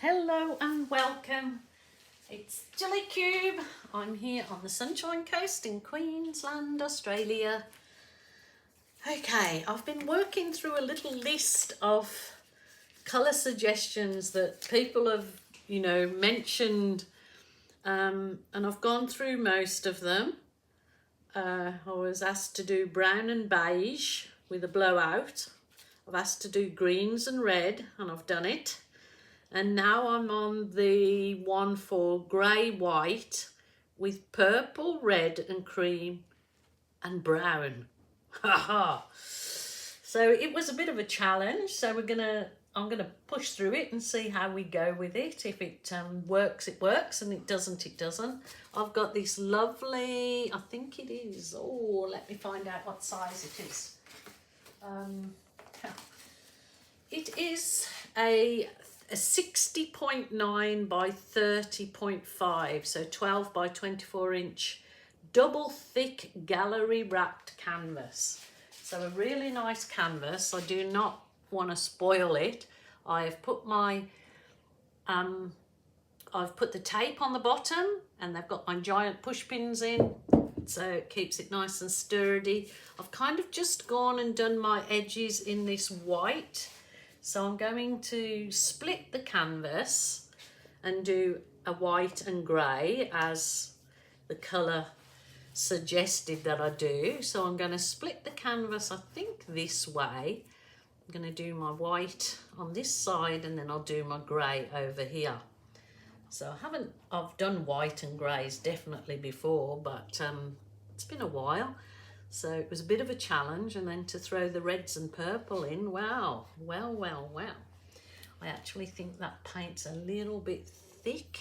Hello and welcome. It's Jilly Cube. I'm here on the Sunshine Coast in Queensland, Australia. Okay, I've been working through a little list of colour suggestions that people have, mentioned, and I've gone through most of them. I was asked to do brown and beige with a blowout. I've asked to do greens and red, and I've done it. And now I'm on the one for grey white with purple, red and cream and brown. Haha. So it was a bit of a challenge. So I'm gonna push through it and see how we go with it. If it works, it works, and it doesn't, it doesn't. I've got this lovely, I think it is, oh, let me find out what size it is. It is a 60.9 by 30.5, so 12 by 24 inch double thick gallery wrapped canvas. So a really nice canvas. I do not want to spoil it. I've put my I've put the tape on the bottom, and they've got my giant push pins in, so it keeps it nice and sturdy. I've kind of just gone and done my edges in this white. So I'm going to split the canvas and do a white and grey as the colour suggested that I do. So I'm going to split the canvas, I think this way. I'm going to do my white on this side, and then I'll do my grey over here. So I've done white and greys definitely before, but it's been a while. So it was a bit of a challenge, and then to throw the reds and purple in, wow, well. I actually think that paint's a little bit thick.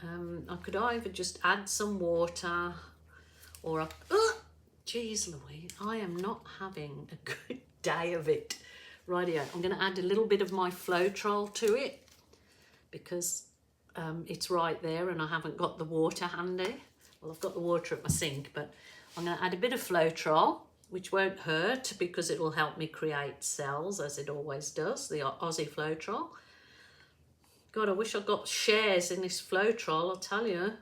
I could either just add some water, or geez Louise, I am not having a good day of it. Rightio, I'm going to add a little bit of my Floetrol to it, because it's right there and I haven't got the water handy. Well, I've got the water at my sink, but I'm going to add a bit of Floetrol, which won't hurt because it will help me create cells, as it always does, the Aussie Floetrol. God, I wish I got shares in this Floetrol. I'll tell you,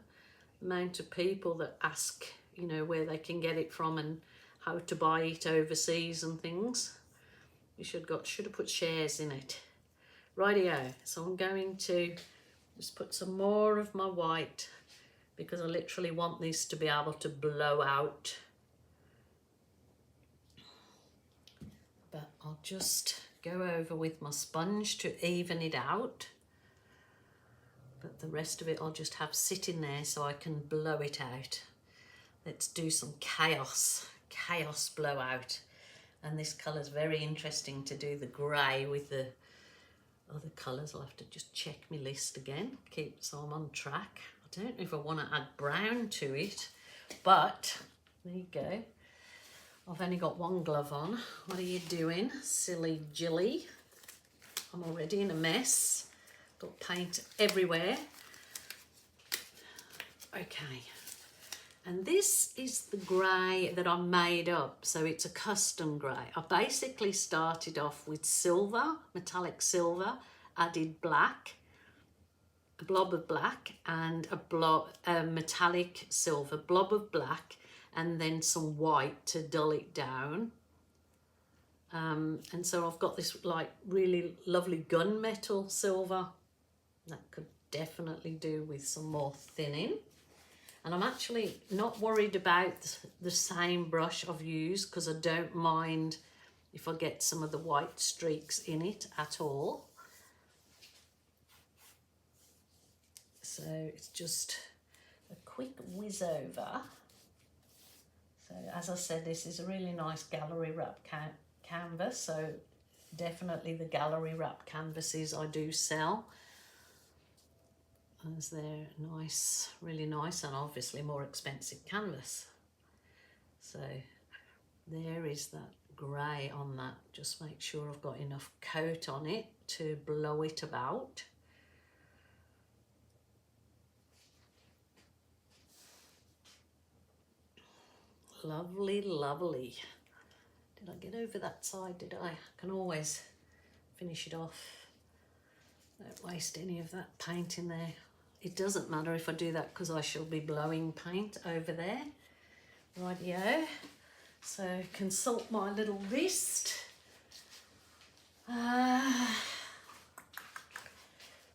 the amount of people that ask, where they can get it from and how to buy it overseas and things. You should have put shares in it. Rightio, so I'm going to just put some more of my white, because I literally want this to be able to blow out. But I'll just go over with my sponge to even it out. But the rest of it I'll just have sitting there so I can blow it out. Let's do some chaos blowout. And this colour's very interesting to do the grey with the other colours. I'll have to just check my list again, so I'm on track. I don't know if I want to add brown to it, but there you go. I've only got one glove on. What are you doing, silly Jilly? I'm already in a mess. Got paint everywhere. Okay, and this is the grey that I made up, so it's a custom grey. I basically started off with silver, metallic silver, added black, a blob of black, and a metallic silver, blob of black, and then some white to dull it down. And so I've got this like really lovely gunmetal silver that could definitely do with some more thinning. And I'm actually not worried about the same brush I've used, because I don't mind if I get some of the white streaks in it at all. So it's just a quick whiz over. So as I said, this is a really nice gallery wrap canvas. So definitely the gallery wrap canvases I do sell, as they're nice, really nice, and obviously more expensive canvas. So there is that grey on that. Just make sure I've got enough coat on it to blow it about. Lovely. Did I get over that side? Did I? I can always finish it off. Don't waste any of that paint in there. It doesn't matter if I do that because I shall be blowing paint over there. Rightio. So consult my little list.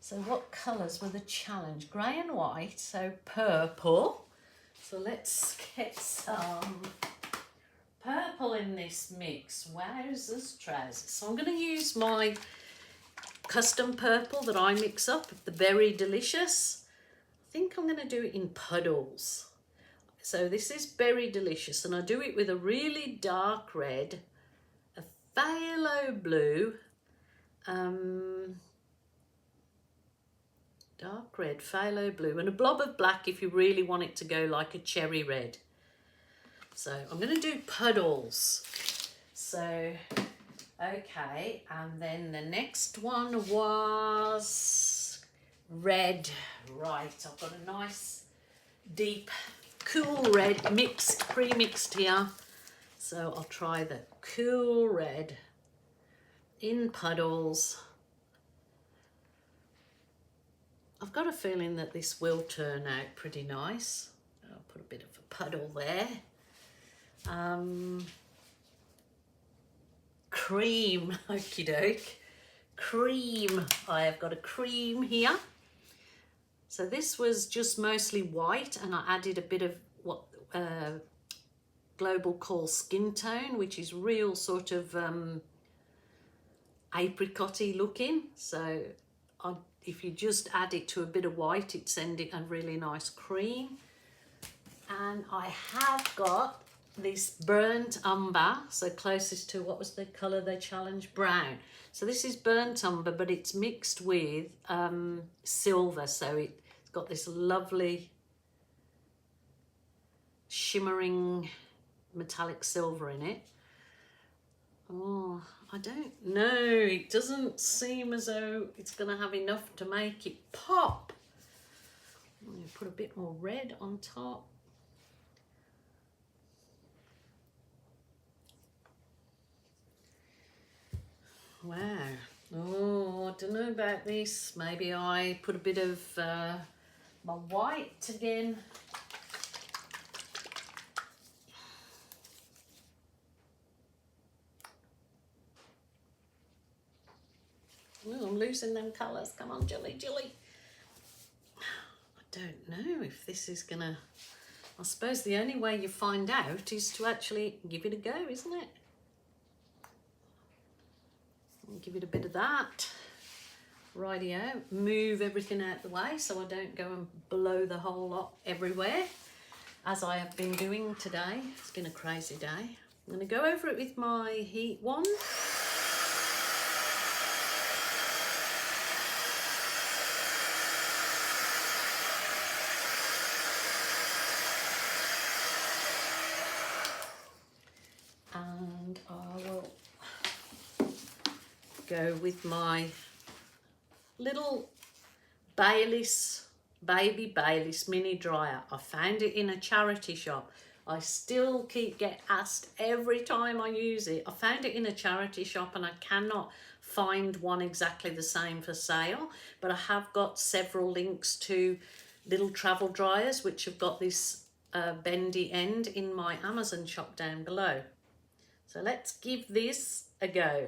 So what colours were the challenge? Grey and white, so purple. So let's get some purple in this mix. Wowzers trousers. So I'm going to use my custom purple that I mix up, the Berry Delicious. I think I'm going to do it in puddles. So this is Berry Delicious, and I do it with a really dark red, a phthalo blue, dark red, phthalo blue, and a blob of black if you really want it to go like a cherry red. So I'm going to do puddles. So, okay, and then the next one was red. Right, I've got a nice, deep, cool red mixed, pre-mixed here. So I'll try the cool red in puddles. I've got a feeling that this will turn out pretty nice. I'll put a bit of a puddle there. Cream, okie doke. Cream, I have got a cream here. So this was just mostly white, and I added a bit of what Global call skin tone, which is real sort of apricot-y looking. So if you just add it to a bit of white, it's sending a really nice cream. And I have got this burnt umber, so closest to, what was the colour they challenged? Brown. So this is burnt umber, but it's mixed with silver, so it's got this lovely shimmering metallic silver in it. Oh, I don't know, it doesn't seem as though it's going to have enough to make it pop. I'm going to put a bit more red on top. Wow. Oh, I don't know about this. Maybe I put a bit of my white again. Oh, I'm losing them colours. Come on, Jilly. I don't know if this is gonna... I suppose the only way you find out is to actually give it a go, isn't it? I'll give it a bit of that. Rightio. Move everything out the way so I don't go and blow the whole lot everywhere, as I have been doing today. It's been a crazy day. I'm going to go over it with my heat wand. And I will go with my little baby Baileys mini dryer. I found it in a charity shop. I still get asked every time I use it. I found it in a charity shop and I cannot find one exactly the same for sale, but I have got several links to little travel dryers which have got this bendy end in my Amazon shop down below. So let's give this a go.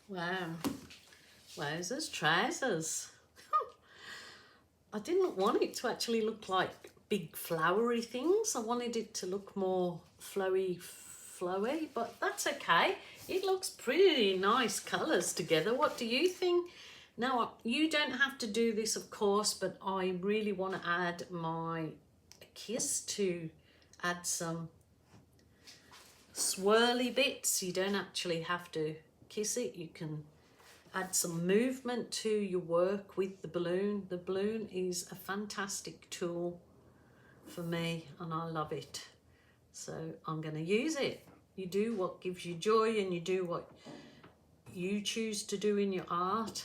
Wow. Wowzers, trousers. I didn't want it to actually look like big flowery things. I wanted it to look more flowy, but that's okay. It looks pretty nice colours together. What do you think? Now, you don't have to do this, of course, but I really want to add my kiss to add some swirly bits. You don't actually have to kiss it. You can add some movement to your work with the balloon. The balloon is a fantastic tool for me and I love it. So I'm going to use it. You do what gives you joy and you do what you choose to do in your art.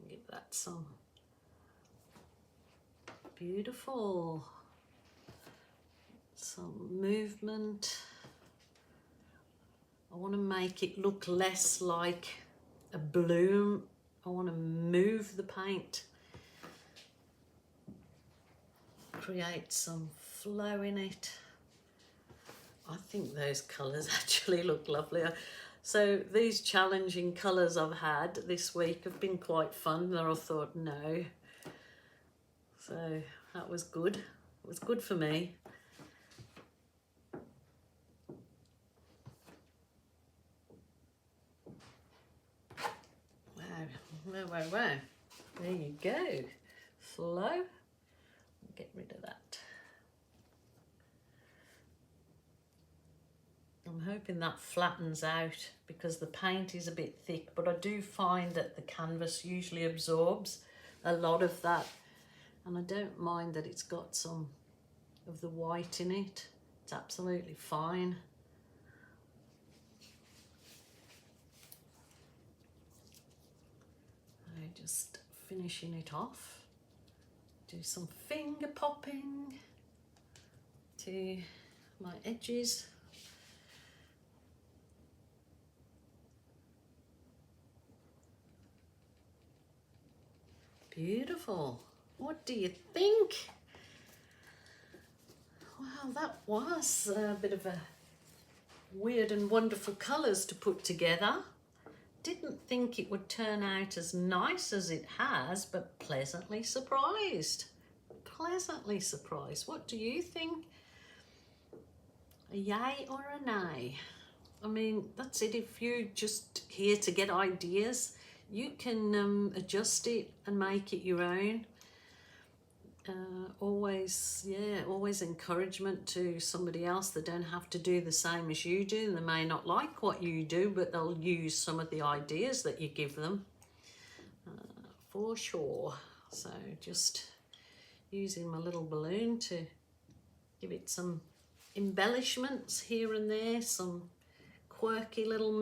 Give that some beautiful, some movement. I want to make it look less like a bloom. I want to move the paint, create some flow in it. I think those colours actually look lovely. So these challenging colours I've had this week have been quite fun. And I thought, no. So that was good. It was good for me. Wow. There you go. Flow. Get rid of that. I'm hoping that flattens out because the paint is a bit thick, but I do find that the canvas usually absorbs a lot of that, and I don't mind that it's got some of the white in it. It's absolutely fine. Just finishing it off. Do some finger popping to my edges. Beautiful. What do you think? Wow, that was a bit of a weird and wonderful colours to put together. Didn't think it would turn out as nice as it has, but pleasantly surprised. Pleasantly surprised. What do you think? A yay or a nay? I mean, that's it. If you're just here to get ideas, you can adjust it and make it your own. Always encouragement to somebody else. They don't have to do the same as you do. They may not like what you do, but they'll use some of the ideas that you give them, for sure. So just using my little balloon to give it some embellishments here and there, some quirky little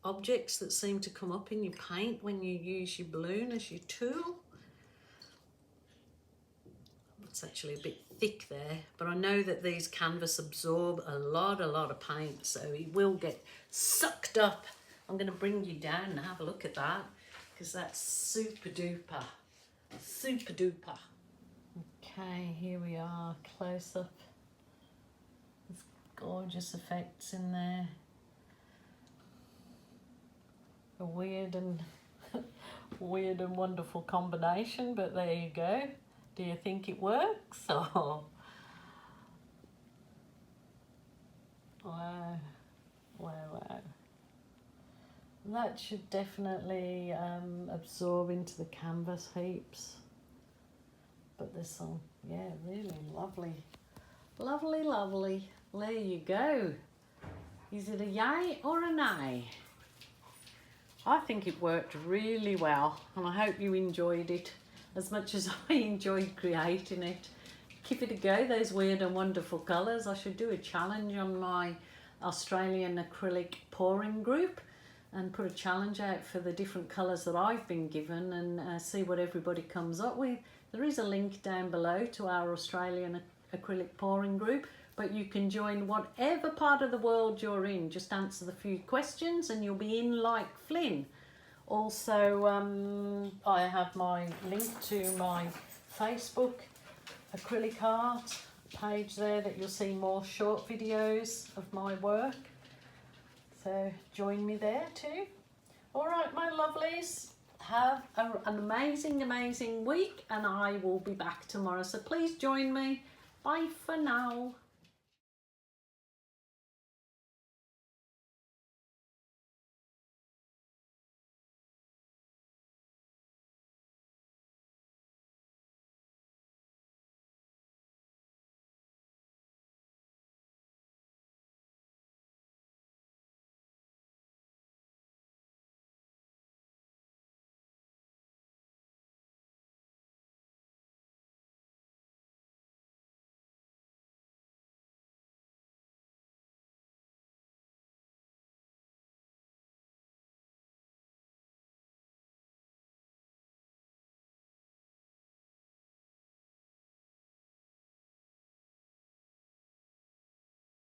objects that seem to come up in your paint when you use your balloon as your tool. It's actually a bit thick there, but I know that these canvas absorb a lot of paint, so it will get sucked up. I'm going to bring you down and have a look at that, because that's super duper. Okay, here we are, close up. There's gorgeous effects in there. A weird and wonderful combination, but there you go. Do you think it works? Oh, wow. That should definitely absorb into the canvas heaps. But there's some, really lovely. There you go. Is it a yay or a nay? I think it worked really well, and I hope you enjoyed it as much as I enjoyed creating it. Give it a go, those weird and wonderful colours. I should do a challenge on my Australian acrylic pouring group and put a challenge out for the different colours that I've been given and see what everybody comes up with. There is a link down below to our Australian acrylic pouring group, but you can join whatever part of the world you're in. Just answer the few questions and you'll be in like Flynn. Also, I have my link to my Facebook acrylic art page there that you'll see more short videos of my work. So join me there too. All right, my lovelies, have an amazing, amazing week, and I will be back tomorrow. So please join me. Bye for now.